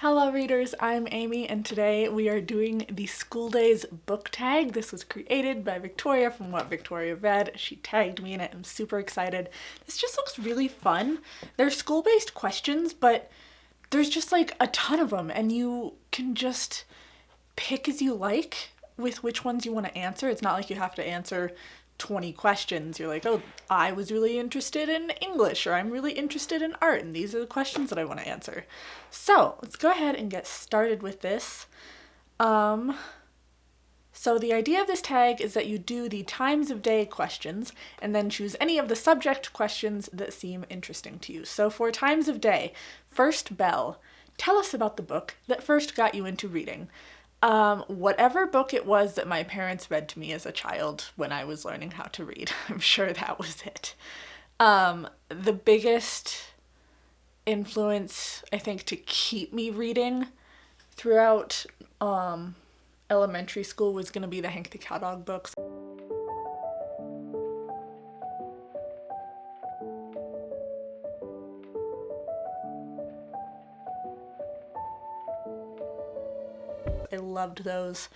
Hello readers, I'm Amy and today we are doing the School Days book tag. This was created by Victoria from what Victoria read. She tagged me in it. I'm super excited. This just looks really fun. They're school-based questions, but there's just like a ton of them and you can just pick as you like with which ones you want to answer. It's not like you have to answer 20 questions. You're like, oh, I was really interested in English, or I'm really interested in art, and these are the questions that I want to answer. So let's go ahead and get started with this. So the idea of this tag is that you do the times of day questions and then choose any of the subject questions that seem interesting to you. So for times of day, first bell, tell us about the book that first got you into reading. Whatever book it was that my parents read to me as a child when I was learning how to read. I'm sure that was it. The biggest influence, I think, to keep me reading throughout elementary school was going to be the Hank the Cowdog books. I loved those.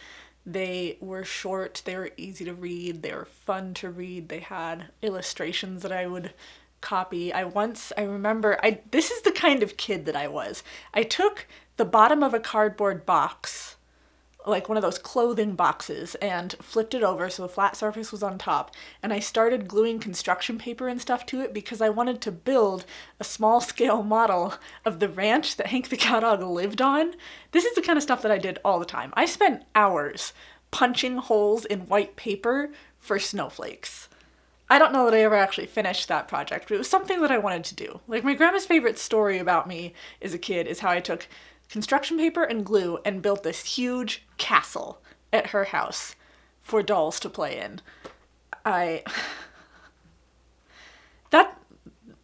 They were short, they were easy to read, they were fun to read, they had illustrations that I would copy. This is the kind of kid that I was. I took the bottom of a cardboard box, like one of those clothing boxes, and flipped it over so the flat surface was on top, and I started gluing construction paper and stuff to it because I wanted to build a small scale model of the ranch that Hank the Cowdog lived on. This is the kind of stuff that I did all the time. I spent hours punching holes in white paper for snowflakes. I don't know that I ever actually finished that project, but it was something that I wanted to do. Like, my grandma's favorite story about me as a kid is how I took construction paper and glue and built this huge castle at her house for dolls to play in. That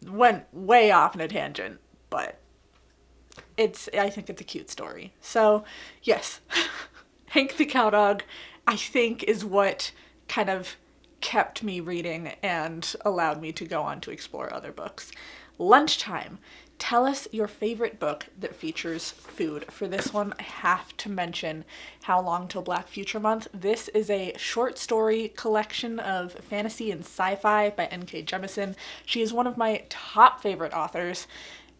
went way off in a tangent, but I think it's a cute story. So yes, Hank the Cowdog, I think, is what kind of kept me reading and allowed me to go on to explore other books. Lunchtime. Tell us your favorite book that features food. For this one, I have to mention How Long Till Black Future Month. This is a short story collection of fantasy and sci-fi by N.K. Jemisin. She is one of my top favorite authors,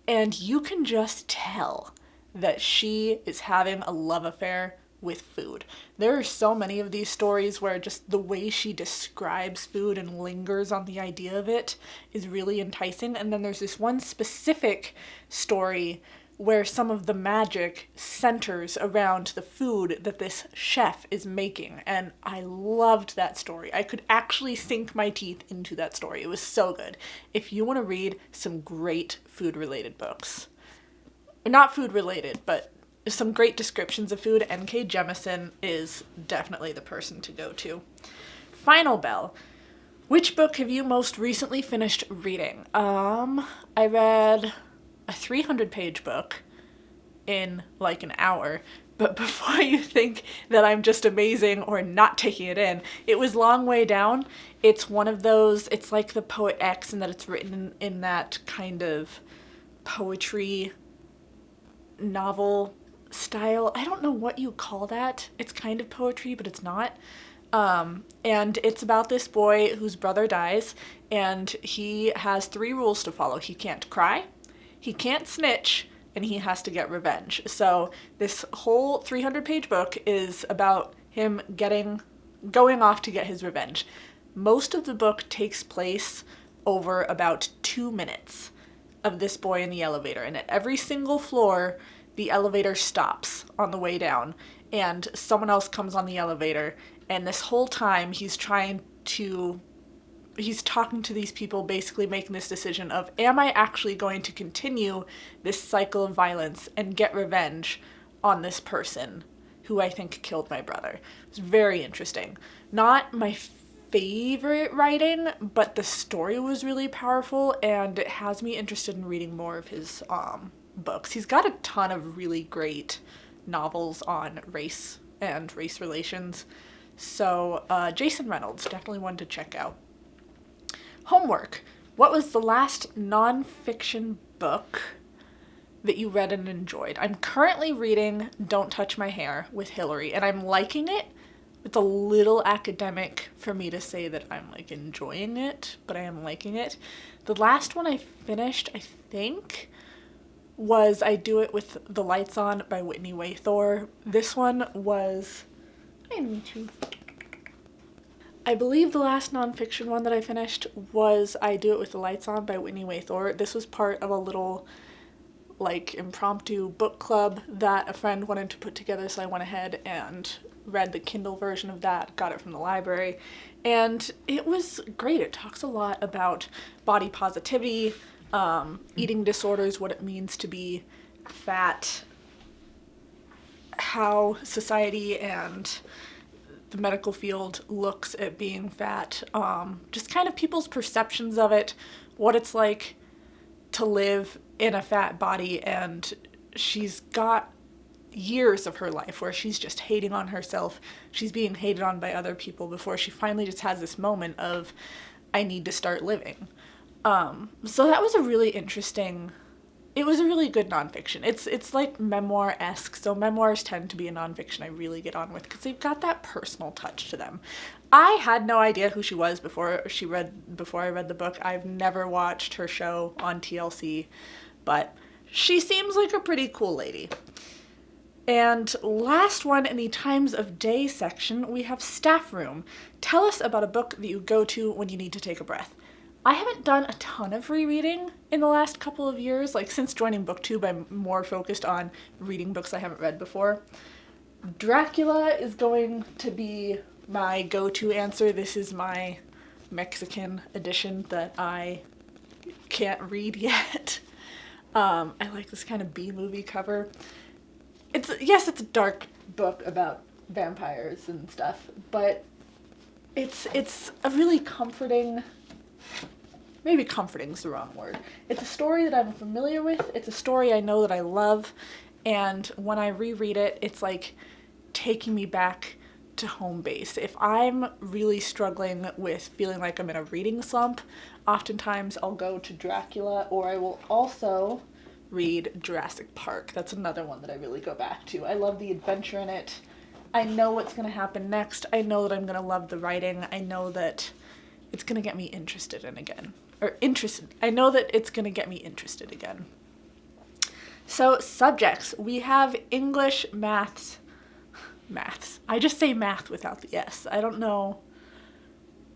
and you can just tell that she is having a love affair with food. There are so many of these stories where just the way she describes food and lingers on the idea of it is really enticing. And then there's this one specific story where some of the magic centers around the food that this chef is making. And I loved that story. I could actually sink my teeth into that story. It was so good. If you want to read some great food-related books. Not food-related, but some great descriptions of food, N.K. Jemisin is definitely the person to go to. Final bell. Which book have you most recently finished reading? I read a 300-page book in like an hour, but before you think that I'm just amazing or not taking it in, it was Long Way Down. It's one of those, it's like the Poet X in that it's written in that kind of poetry novel style. I don't know what you call that. It's kind of poetry, but it's not. And it's about this boy whose brother dies, and he has 3 rules to follow. He can't cry, he can't snitch, and he has to get revenge. So this whole 300-page book is about him going off to get his revenge. Most of the book takes place over about 2 minutes of this boy in the elevator, and at every single floor the elevator stops on the way down and someone else comes on the elevator, and this whole time he's talking to these people, basically making this decision of, am I actually going to continue this cycle of violence and get revenge on this person who I think killed my brother? It's very interesting. Not my favorite writing, but the story was really powerful and it has me interested in reading more of his books. He's got a ton of really great novels on race and race relations. So Jason Reynolds, definitely one to check out. Homework. What was the last nonfiction book that you read and enjoyed. I'm currently reading Don't Touch My Hair with Hillary, and I'm liking it. It's a little academic for me to say that I'm like enjoying it, but I am liking it. The last one I finished, I think, was I Do It With the Lights On by Whitney Waythor. This one was, I believe the last nonfiction one that I finished was I Do It With the Lights On by Whitney Waythor. This was part of a little like impromptu book club that a friend wanted to put together, so I went ahead and read the Kindle version of that, got it from the library, and it was great. It talks a lot about body positivity, eating disorders, what it means to be fat, how society and the medical field looks at being fat, just kind of people's perceptions of it, what it's like to live in a fat body. And she's got years of her life where she's just hating on herself. She's being hated on by other people before she finally just has this moment of, I need to start living. So that was a really interesting, it was a really good nonfiction. It's like memoir-esque, so memoirs tend to be a nonfiction I really get on with because they've got that personal touch to them. I had no idea who she was before I read the book. I've never watched her show on TLC, but she seems like a pretty cool lady. And last one in the Times of Day section, we have Staff Room. Tell us about a book that you go to when you need to take a breath. I haven't done a ton of rereading in the last couple of years. Like since joining BookTube, I'm more focused on reading books I haven't read before. Dracula is going to be my go-to answer. This is my Mexican edition that I can't read yet. I like this kind of B-movie cover. It's a dark book about vampires and stuff, but it's a really comforting, maybe comforting is the wrong word. It's a story that I'm familiar with. It's a story I know that I love, and when I reread it, it's like taking me back to home base. If I'm really struggling with feeling like I'm in a reading slump, oftentimes I'll go to Dracula, or I will also read Jurassic Park. That's another one that I really go back to. I love the adventure in it. I know what's going to happen next. I know that I'm going to love the writing. I know that it's going to get me interested in again. I know that it's going to get me interested again. So subjects, we have English, maths. I just say math without the S. I don't know.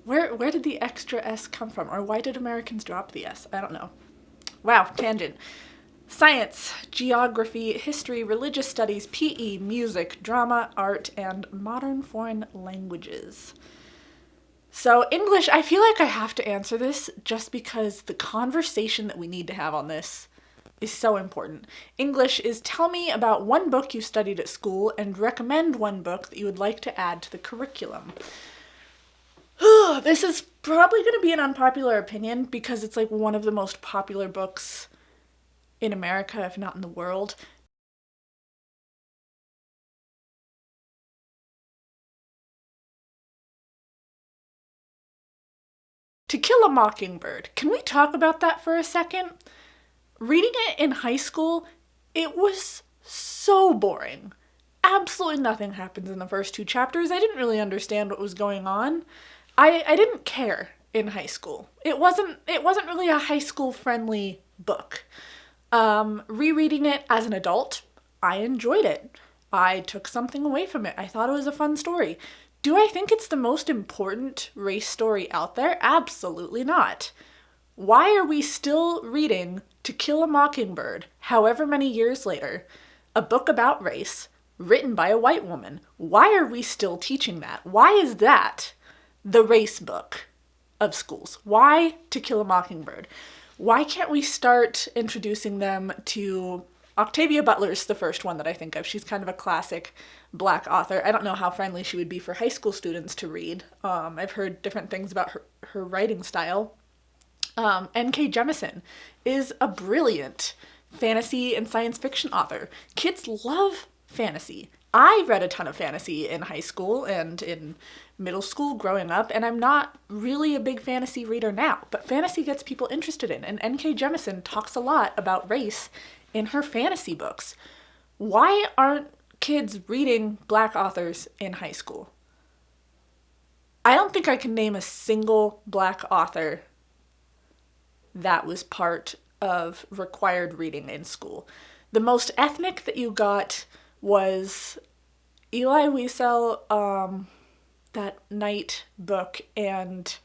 Where did the extra S come from? Or why did Americans drop the S? I don't know. Wow, tangent. Science, geography, history, religious studies, PE, music, drama, art, and modern foreign languages. So English, I feel like I have to answer this just because the conversation that we need to have on this is so important. English is tell me about one book you studied at school and recommend one book that you would like to add to the curriculum. This is probably going to be an unpopular opinion because it's like one of the most popular books in America, if not in the world. To Kill a Mockingbird. Can we talk about that for a second? Reading it in high school, it was so boring. Absolutely nothing happens in the first 2 chapters. I didn't really understand what was going on. I didn't care in high school. It wasn't really a high school friendly book. Rereading it as an adult, I enjoyed it. I took something away from it. I thought it was a fun story. Do I think it's the most important race story out there? Absolutely not. Why are we still reading To Kill a Mockingbird, however many years later, a book about race, written by a white woman? Why are we still teaching that? Why is that the race book of schools? Why To Kill a Mockingbird? Why can't we start introducing them to Octavia Butler's the first one that I think of. She's kind of a classic Black author. I don't know how friendly she would be for high school students to read. I've heard different things about her writing style. N.K. Jemisin is a brilliant fantasy and science fiction author. Kids love fantasy. I read a ton of fantasy in high school and in middle school growing up, and I'm not really a big fantasy reader now, but fantasy gets people interested in, and N.K. Jemisin talks a lot about race in her fantasy books. Why aren't kids reading Black authors in high school? I don't think I can name a single Black author that was part of required reading in school. The most ethnic that you got was Eli Wiesel, that Night book, and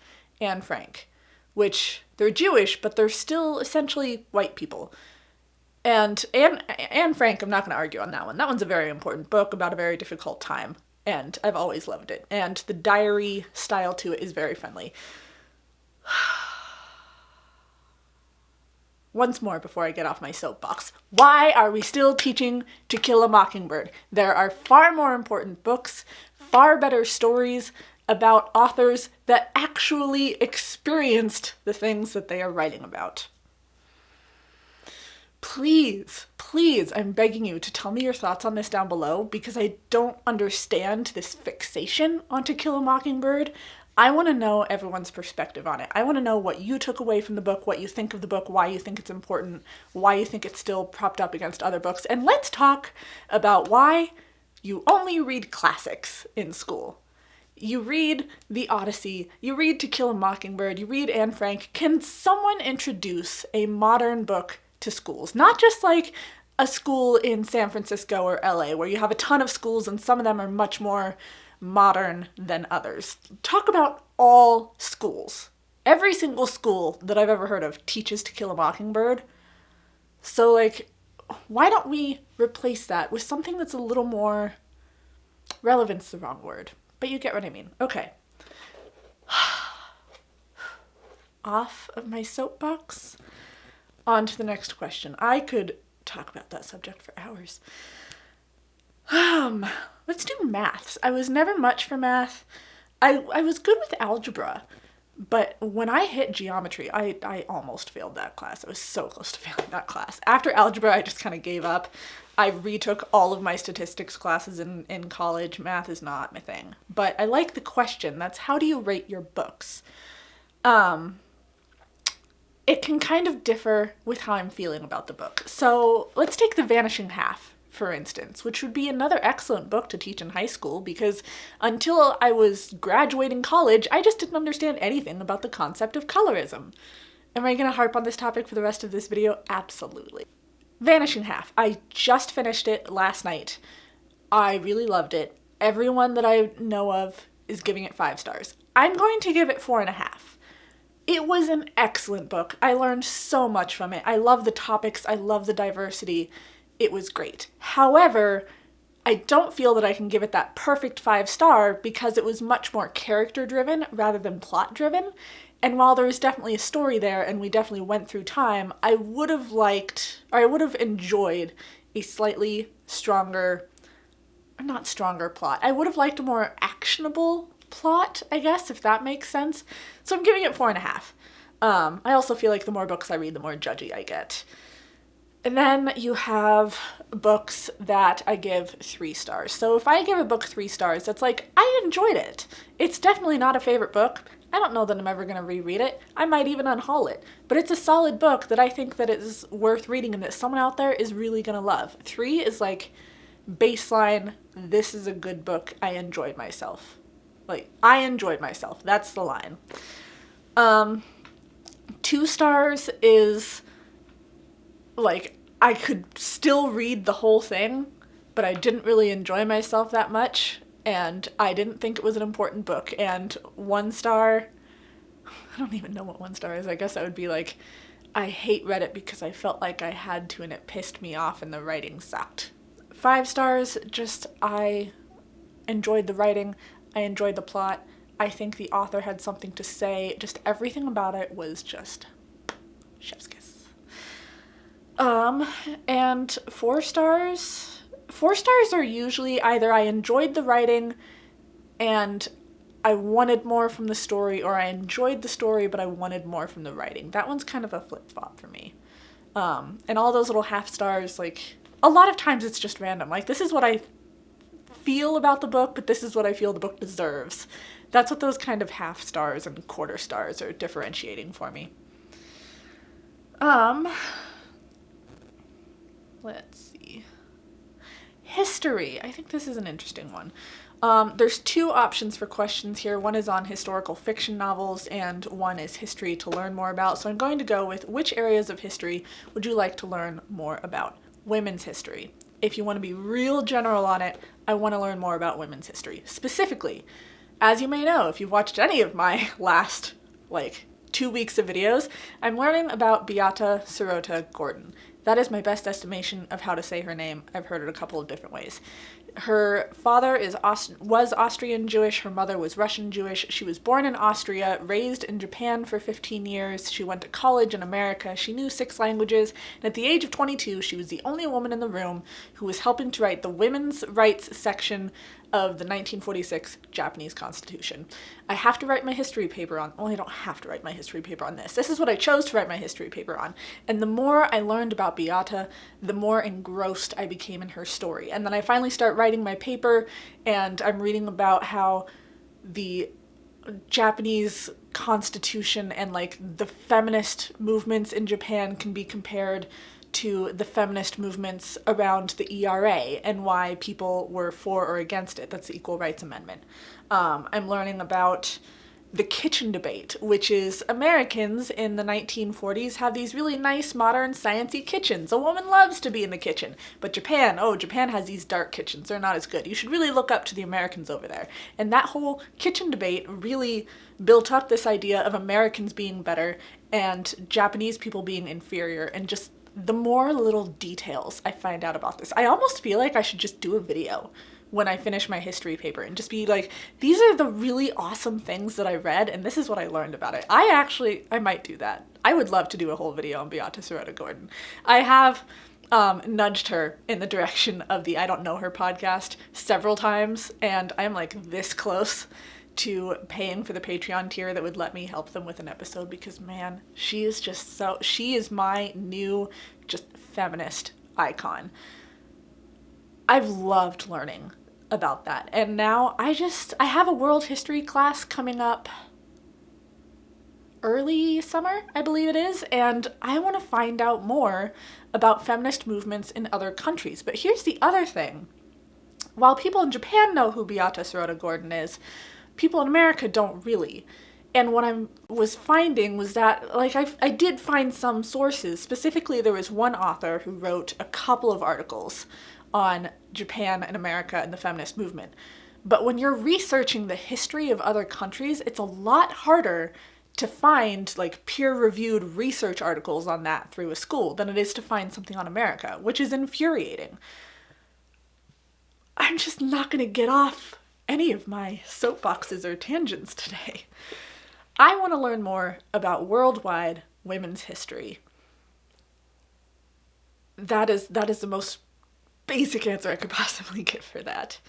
Anne Frank, which they're Jewish, but they're still essentially white people. And Anne Frank, I'm not going to argue on that one. That one's a very important book about a very difficult time, and I've always loved it. And the diary style to it is very friendly. Once more before I get off my soapbox. Why are we still teaching To Kill a Mockingbird? There are far more important books, far better stories about authors that actually experienced the things that they are writing about. Please, please, I'm begging you to tell me your thoughts on this down below, because I don't understand this fixation on To Kill a Mockingbird. I want to know everyone's perspective on it. I want to know what you took away from the book, what you think of the book, why you think it's important, why you think it's still propped up against other books. And let's talk about why you only read classics in school. You read The Odyssey, you read To Kill a Mockingbird, you read Anne Frank. Can someone introduce a modern book to schools? Not just like a school in San Francisco or LA where you have a ton of schools and some of them are much more modern than others. Talk about all schools. Every single school that I've ever heard of teaches To Kill a Mockingbird. So like, why don't we replace that with something that's a little more, relevant's the wrong word, but you get what I mean. Okay. Off of my soapbox, on to the next question. I could talk about that subject for hours. Let's do maths. I was never much for math. I was good with algebra, but when I hit geometry, I almost failed that class. I was so close to failing that class. After algebra, I just kind of gave up. I retook all of my statistics classes in college. Math is not my thing. But I like the question. That's, how do you rate your books? It can kind of differ with how I'm feeling about the book. So let's take The Vanishing Half, for instance, which would be another excellent book to teach in high school, because until I was graduating college, I just didn't understand anything about the concept of colorism. Am I going to harp on this topic for the rest of this video? Absolutely. Vanishing Half. I just finished it last night. I really loved it. Everyone that I know of is giving it 5 stars. I'm going to give it 4.5. It was an excellent book. I learned so much from it. I love the topics. I love the diversity. It was great. However, I don't feel that I can give it that perfect 5-star because it was much more character-driven rather than plot-driven. And while there was definitely a story there and we definitely went through time, I would have enjoyed a slightly stronger, not stronger plot. I would have liked a more actionable plot, I guess, if that makes sense. So I'm giving it 4.5. I also feel like the more books I read, the more judgy I get. And then you have books that I give 3 stars. So if I give a book 3 stars, that's like, I enjoyed it. It's definitely not a favorite book. I don't know that I'm ever going to reread it. I might even unhaul it. But it's a solid book that I think that is worth reading and that someone out there is really going to love. 3 is like baseline, this is a good book. I enjoyed myself. Like, I enjoyed myself. That's the line. 2 stars is like, I could still read the whole thing, but I didn't really enjoy myself that much, and I didn't think it was an important book. And 1 star, I don't even know what 1 star is. I guess that would be like, I read it because I felt like I had to and it pissed me off and the writing sucked. 5 stars, just I enjoyed the writing, I enjoyed the plot, I think the author had something to say, just everything about it was just chef's kiss. And 4 stars? 4 stars are usually either I enjoyed the writing and I wanted more from the story, or I enjoyed the story but I wanted more from the writing. That one's kind of a flip-flop for me. And all those little half stars, like, a lot of times it's just random. Like, this is what I feel about the book, but this is what I feel the book deserves. That's what those kind of half stars and quarter stars are differentiating for me. Let's see. History. I think this is an interesting one. There's two options for questions here. One is on historical fiction novels, and one is history to learn more about. So I'm going to go with, which areas of history would you like to learn more about? Women's history. If you want to be real general on it, I want to learn more about women's history. Specifically, as you may know, if you've watched any of my last, 2 weeks of videos, I'm learning about Beata Sirota Gordon. That is my best estimation of how to say her name. I've heard it a couple of different ways. Her father was Austrian Jewish, her mother was Russian Jewish. She was born in Austria, raised in Japan for 15 years. She went to college in America. She knew 6 languages, and at the age of 22, she was the only woman in the room who was helping to write the women's rights section of the 1946 Japanese Constitution. I have to write my history paper on, well, I don't have to write my history paper on this. This is what I chose to write my history paper on. And the more I learned about Beata, the more engrossed I became in her story. And then I finally start writing my paper, and I'm reading about how the Japanese constitution and the feminist movements in Japan can be compared to the feminist movements around the ERA and why people were for or against it. That's the Equal Rights Amendment. I'm learning about the kitchen debate, which is Americans in the 1940s have these really nice, modern, sciencey kitchens. A woman loves to be in the kitchen. But Japan has these dark kitchens. They're not as good. You should really look up to the Americans over there. And that whole kitchen debate really built up this idea of Americans being better and Japanese people being inferior, and just the more little details I find out about this. I almost feel like I should just do a video when I finish my history paper and just be like, these are the really awesome things that I read, and this is what I learned about it. I might do that. I would love to do a whole video on Beata Sirota Gordon. I have nudged her in the direction of the I Don't Know Her podcast several times, and I'm this close to paying for the Patreon tier that would let me help them with an episode, because man, she is my new just feminist icon. I've loved learning about that. And now I have a world history class coming up early summer, I believe it is, and I want to find out more about feminist movements in other countries. But here's the other thing. While people in Japan know who Beata Sirota Gordon is, people in America don't really. And what I was finding was that, I did find some sources. Specifically, there was one author who wrote a couple of articles on Japan and America and the feminist movement. But when you're researching the history of other countries, it's a lot harder to find peer-reviewed research articles on that through a school than it is to find something on America, which is infuriating. I'm just not going to get off any of my soapboxes or tangents today. I want to learn more about worldwide women's history. That is the most basic answer I could possibly give for that.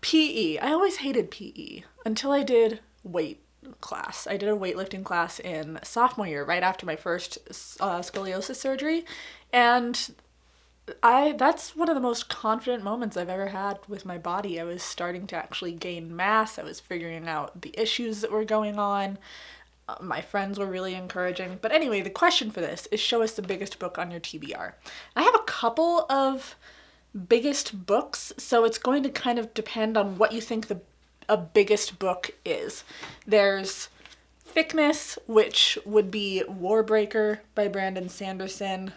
PE. I always hated PE until I did weight class. I did a weightlifting class in sophomore year, right after my first scoliosis surgery, and that's one of the most confident moments I've ever had with my body. I was starting to actually gain mass. I was figuring out the issues that were going on. My friends were really encouraging. But anyway, the question for this is, show us the biggest book on your TBR. I have a couple of biggest books, so it's going to kind of depend on what you think a biggest book is. There's thickness, which would be Warbreaker by Brandon Sanderson,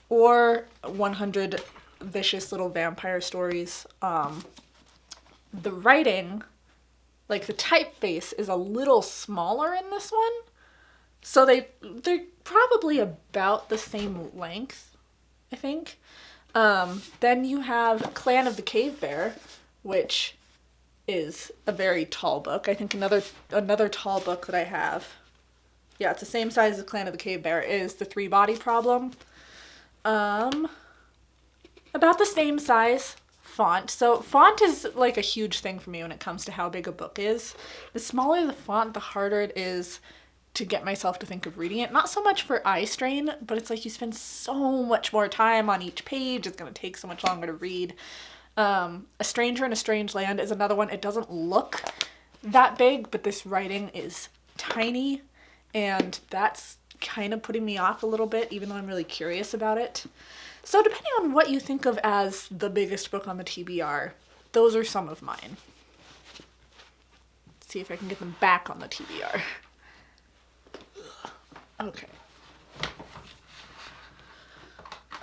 or 100 Vicious Little Vampire Stories. The writing, the typeface, is a little smaller in this one. So they're probably about the same length, I think. Then you have Clan of the Cave Bear, which is a very tall book. I think another tall book that I have, it's the same size as Clan of the Cave Bear, is The Three Body Problem. About the same size font. So font is a huge thing for me when it comes to how big a book is. The smaller the font, the harder it is to get myself to think of reading it. Not so much for eye strain, but it's you spend so much more time on each page. It's going to take so much longer to read. A Stranger in a Strange Land is another one. It doesn't look that big, but this writing is tiny, and that's kind of putting me off a little bit, even though I'm really curious about it. So depending on what you think of as the biggest book on the TBR, those are some of mine. Let's see if I can get them back on the TBR. Okay.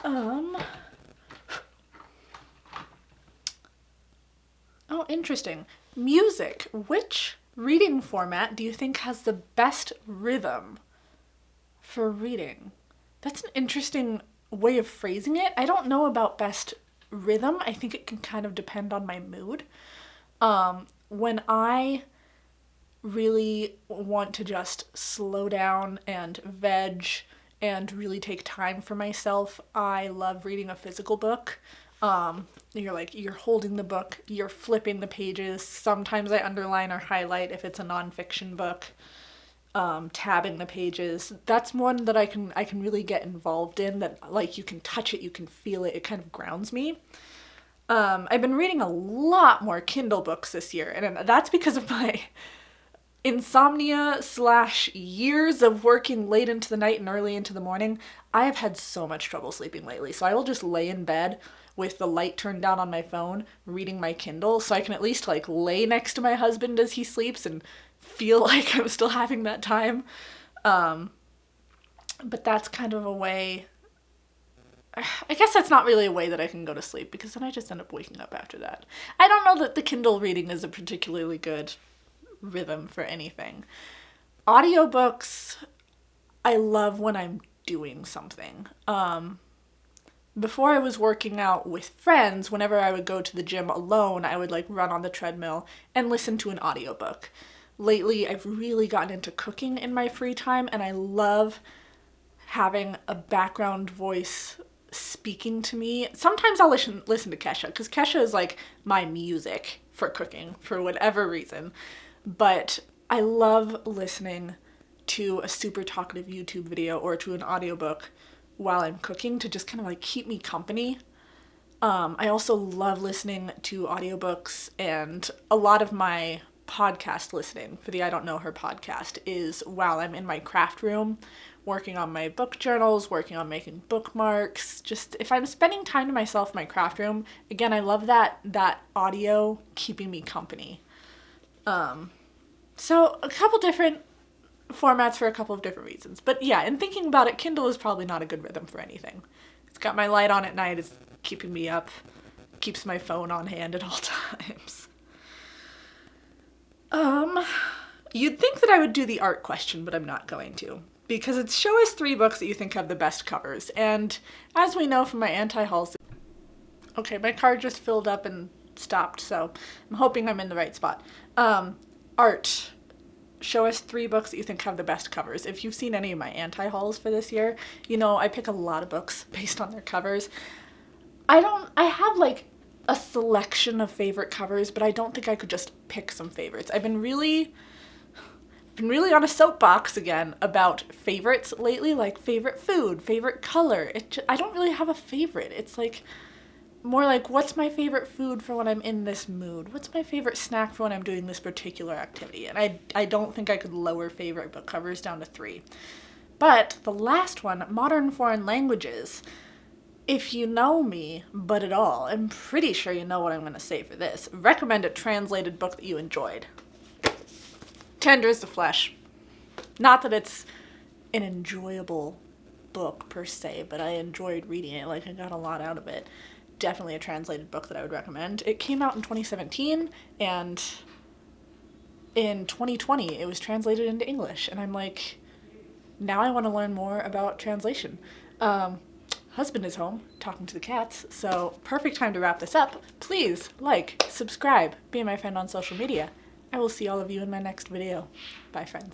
Oh, interesting. Music. Which reading format do you think has the best rhythm for reading? That's an interesting way of phrasing it. I don't know about best rhythm. I think it can kind of depend on my mood. When I really want to just slow down and veg and really take time for myself, I love reading a physical book. You're holding the book, you're flipping the pages. Sometimes I underline or highlight if it's a nonfiction book. Tabbing the pages. That's one that I can really get involved in, that like you can touch it, you can feel it, it kind of grounds me. I've been reading a lot more Kindle books this year, and that's because of my insomnia / years of working late into the night and early into the morning. I have had so much trouble sleeping lately, so I will just lay in bed with the light turned down on my phone, reading my Kindle, so I can at least like lay next to my husband as he sleeps and feel like I'm still having that time. But that's kind of a way, I guess that's not really a way that I can go to sleep, because then I just end up waking up after that. I don't know that the Kindle reading is a particularly good rhythm for anything. Audiobooks, I love when I'm doing something. Before I was working out with friends, whenever I would go to the gym alone, I would like run on the treadmill and listen to an audiobook. Lately, I've really gotten into cooking in my free time, and I love having a background voice speaking to me. Sometimes I'll listen to Kesha, because Kesha is like my music for cooking for whatever reason. But I love listening to a super talkative YouTube video or to an audiobook while I'm cooking to just kind of like keep me company. I also love listening to audiobooks, and a lot of my podcast listening for the I Don't Know Her podcast is while I'm in my craft room, working on my book journals, working on making bookmarks. Just if I'm spending time to myself in my craft room, again, I love that audio keeping me company. So a couple different formats for a couple of different reasons. But yeah, in thinking about it, Kindle is probably not a good rhythm for anything. It's got my light on at night, it's keeping me up, keeps my phone on hand at all times. You'd think that I would do the art question, but I'm not going to, because it's show us 3 books that you think have the best covers. And as we know from my anti-hauls, okay, my card just filled up and stopped, so I'm hoping I'm in the right spot. Art. Show us 3 books that you think have the best covers. If you've seen any of my anti-hauls for this year, you know I pick a lot of books based on their covers. I have like a selection of favorite covers, but I don't think I could just pick some favorites. I've been really on a soapbox again about favorites lately, like favorite food, favorite color. I don't really have a favorite. It's like more like, what's my favorite food for when I'm in this mood? What's my favorite snack for when I'm doing this particular activity? And I don't think I could lower favorite book covers down to 3. But the last one, modern foreign languages. If you know me, but at all, I'm pretty sure you know what I'm going to say for this. Recommend a translated book that you enjoyed. Tender as the Flesh. Not that it's an enjoyable book per se, but I enjoyed reading it. Like, I got a lot out of it. Definitely a translated book that I would recommend. It came out in 2017, and in 2020 it was translated into English, and I'm like, now I want to learn more about translation. Husband is home talking to the cats, so perfect time to wrap this up. Please like, subscribe, be my friend on social media. I will see all of you in my next video. Bye, friends.